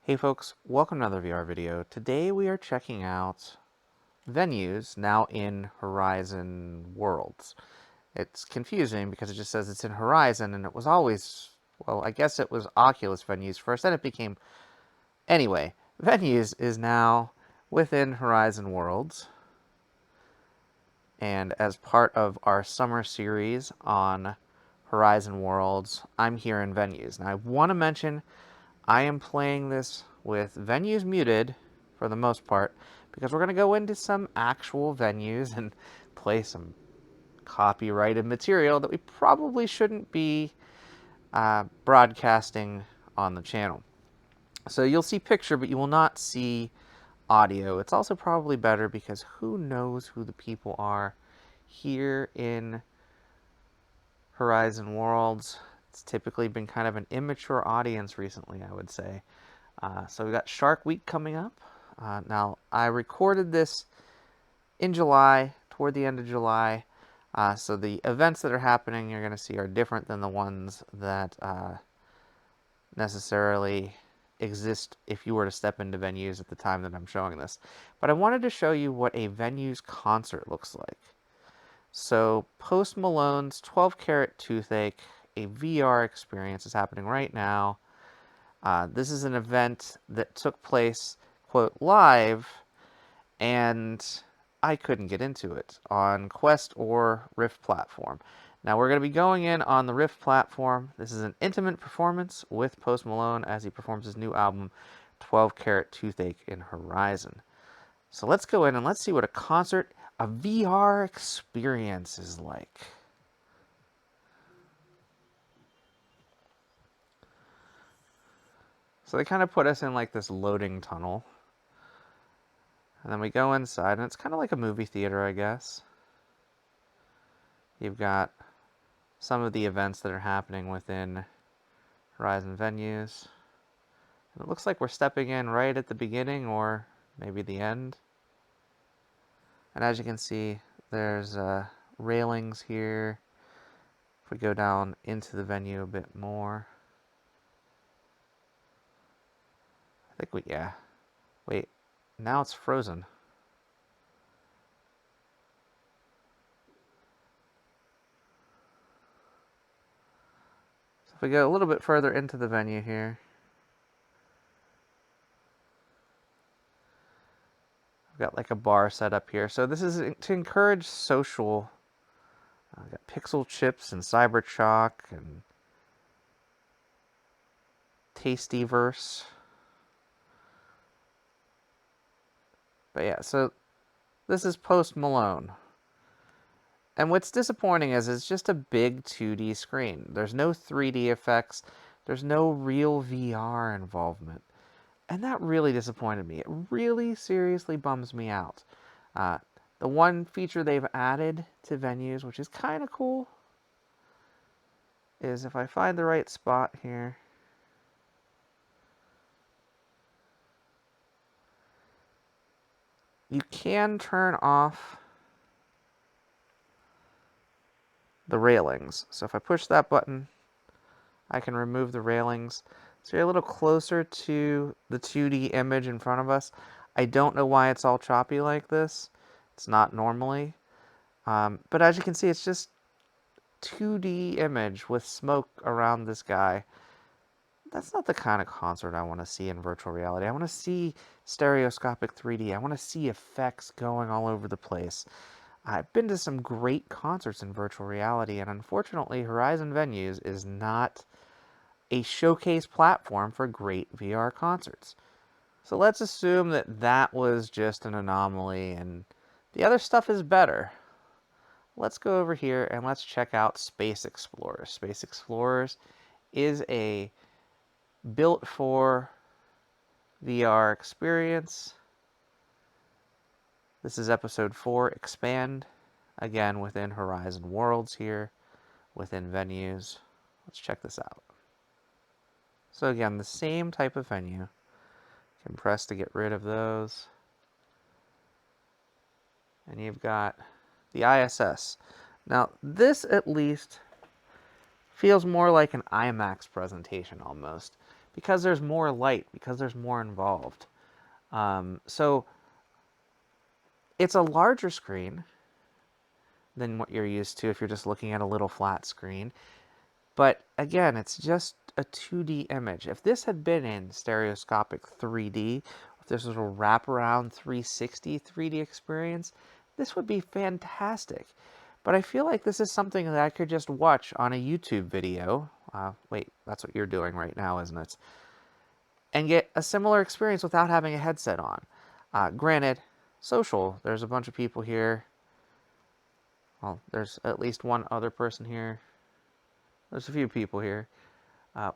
Hey folks, welcome to another VR video. Today we are checking out venues now in Horizon Worlds. It's confusing because it just says it's in Horizon and it was always, well, I guess it was Oculus Venues first, then it became... Anyway, Venues is now within Horizon Worlds. And as part of our summer series on Horizon Worlds, I'm here in Venues. Now I want to mention I am playing this with venues muted for the most part because we're going to go into some actual venues and play some copyrighted material that we probably shouldn't be broadcasting on the channel. So you'll see picture, but you will not see audio. It's also probably better because who knows who the people are here in Horizon Worlds. It's typically been kind of an immature audience recently, I would say. So we got Shark Week coming up. Now, I recorded this in July, toward the end of July. So the events that are happening you're going to see are different than the ones that necessarily exist if you were to step into venues at the time that I'm showing this. But I wanted to show you what a venues concert looks like. So Post Malone's 12 Carat Toothache, a VR experience, is happening right now. This is an event that took place, quote, live, and I couldn't get into it on Quest or Rift platform. Now we're going to be going in on the Rift platform. This is an intimate performance with Post Malone as he performs his new album, 12 Carat Toothache in Horizon. So let's go in and let's see what a concert, a VR experience is like. So they kind of put us in like this loading tunnel. And then we go inside, and it's kind of like a movie theater, I guess. You've got some of the events that are happening within Horizon venues. And it looks like we're stepping in right at the beginning or maybe the end. And as you can see, there's railings here. If we go down into the venue a bit more. I think yeah. Wait, now it's frozen. So if we go a little bit further into the venue here, we've got like a bar set up here. So this is to encourage social. We've got Pixel Chips and Cyberchalk and Tastyverse. But yeah, so this is Post Malone. And what's disappointing is it's just a big 2D screen. There's no 3D effects. There's no real VR involvement. And that really disappointed me. It really seriously bums me out. The one feature they've added to venues, which is kind of cool, is if I find the right spot here, you can turn off the railings. So if I push that button, I can remove the railings. So you're a little closer to the 2D image in front of us. I don't know why it's all choppy like this. It's not normally. But as you can see, it's just 2D image with smoke around this guy. That's not the kind of concert I want to see in virtual reality. I want to see stereoscopic 3D. I want to see effects going all over the place. I've been to some great concerts in virtual reality, and unfortunately, Horizon Venues is not a showcase platform for great VR concerts. So let's assume that that was just an anomaly and the other stuff is better. Let's go over here and let's check out Space Explorers. Space Explorers is a built for VR experience. This is episode 4, Expand, again within Horizon Worlds here, within venues. Let's check this out. So again, the same type of venue. You can press to get rid of those. And you've got the ISS. Now, this at least feels more like an IMAX presentation almost, because there's more light, because there's more involved. So it's a larger screen than what you're used to if you're just looking at a little flat screen. But again, it's just a 2D image. If this had been in stereoscopic 3D, if this was a wraparound 360 3D experience, this would be fantastic. But I feel like this is something that I could just watch on a YouTube video. Wait, that's what you're doing right now, isn't it? And get a similar experience without having a headset on. Granted, social, there's a bunch of people here. Well, there's at least one other person here. There's a few people here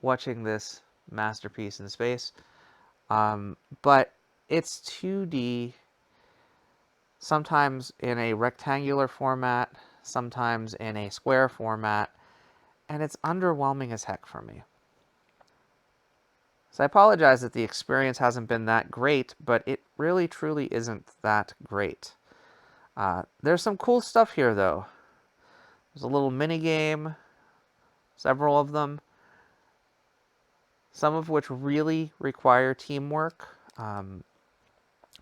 watching this masterpiece in space. But it's 2D, sometimes in a rectangular format, sometimes in a square format, and it's underwhelming as heck for me. So I apologize that the experience hasn't been that great, but it really truly isn't that great. There's some cool stuff here, though. There's a little mini game, several of them, some of which really require teamwork.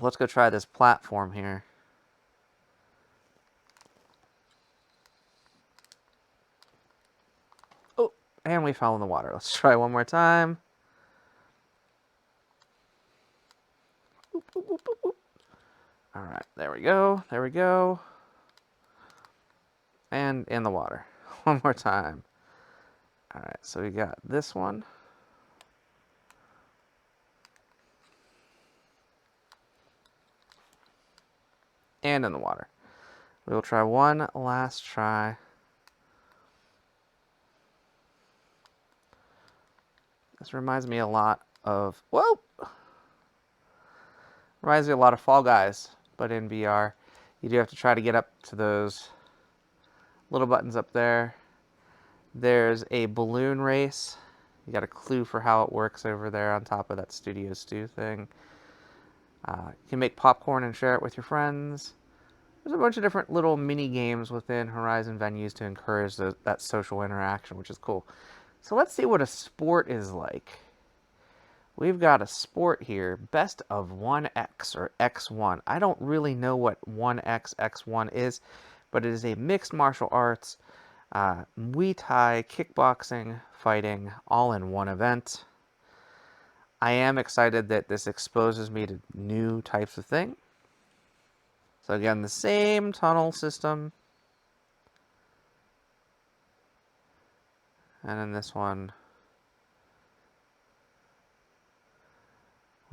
Let's go try this platform here. Oh, and we fell in the water. Let's try one more time. Oop, oop, oop, oop, oop. All right, there we go. There we go. And in the water. One more time. All right, so we got this one. And in the water. We will try one last try. This reminds me a lot of, whoa! Reminds me a lot of Fall Guys, but in VR. You do have to try to get up to those little buttons up there. There's a balloon race. You got a clue for how it works over there on top of that Studio Stew thing. You can make popcorn and share it with your friends. There's a bunch of different little mini games within Horizon venues to encourage that social interaction, which is cool. So let's see what a sport is like. We've got a sport here, best of 1X or X1. I don't really know what 1X, X1 is, but it is a mixed martial arts, Muay Thai, kickboxing, fighting, all in one event. I am excited that this exposes me to new types of thing. So again, the same tunnel system. And in this one,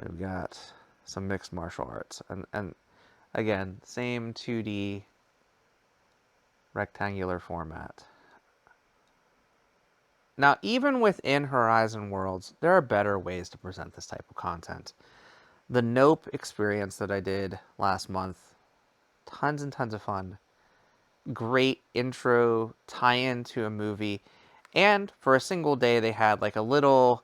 we've got some mixed martial arts. And again, same 2D rectangular format. Now, even within Horizon Worlds, there are better ways to present this type of content. The Nope experience that I did last month, tons and tons of fun. Great intro tie-in to a movie. And for a single day, they had like a little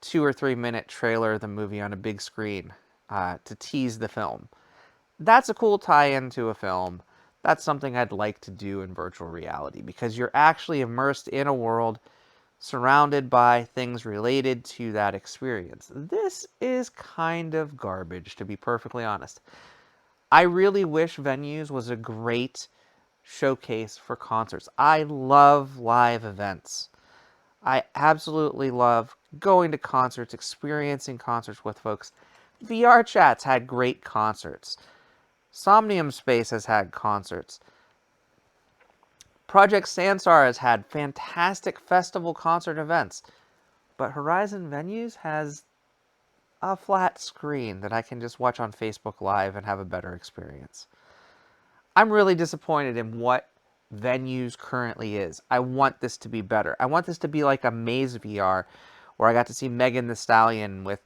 2 or 3 minute trailer of the movie on a big screen to tease the film. That's a cool tie-in to a film. That's something I'd like to do in virtual reality because you're actually immersed in a world surrounded by things related to that experience. This is kind of garbage, to be perfectly honest. I really wish Venues was a great showcase for concerts. I love live events. I absolutely love going to concerts, experiencing concerts with folks. VR Chats had great concerts. Somnium Space has had concerts. Project Sansar has had fantastic festival concert events. But Horizon Venues has a flat screen that I can just watch on Facebook Live and have a better experience. I'm really disappointed in what Venues currently is. I want this to be better. I want this to be like a Maze VR, where I got to see Megan Thee Stallion with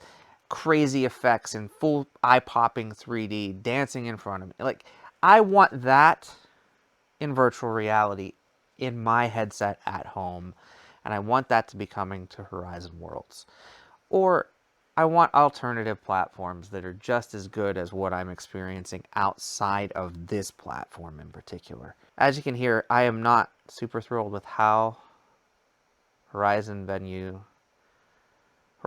crazy effects and full eye-popping 3D dancing in front of me. Like, I want that in virtual reality in my headset at home, and I want that to be coming to Horizon Worlds. Or I want alternative platforms that are just as good as what I'm experiencing outside of this platform in particular. As you can hear, I am not super thrilled with how Horizon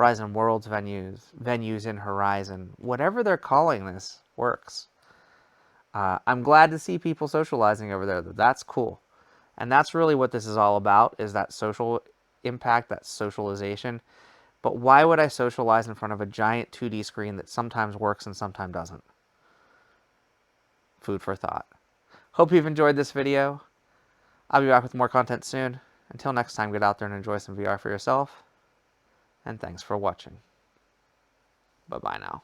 Horizon Worlds venues in Horizon, whatever they're calling this works. I'm glad to see people socializing over there. That's cool. And that's really what this is all about, is that social impact, that socialization. But why would I socialize in front of a giant 2D screen that sometimes works and sometimes doesn't? Food for thought. Hope you've enjoyed this video. I'll be back with more content soon. Until next time, get out there and enjoy some VR for yourself. And thanks for watching. Bye-bye now.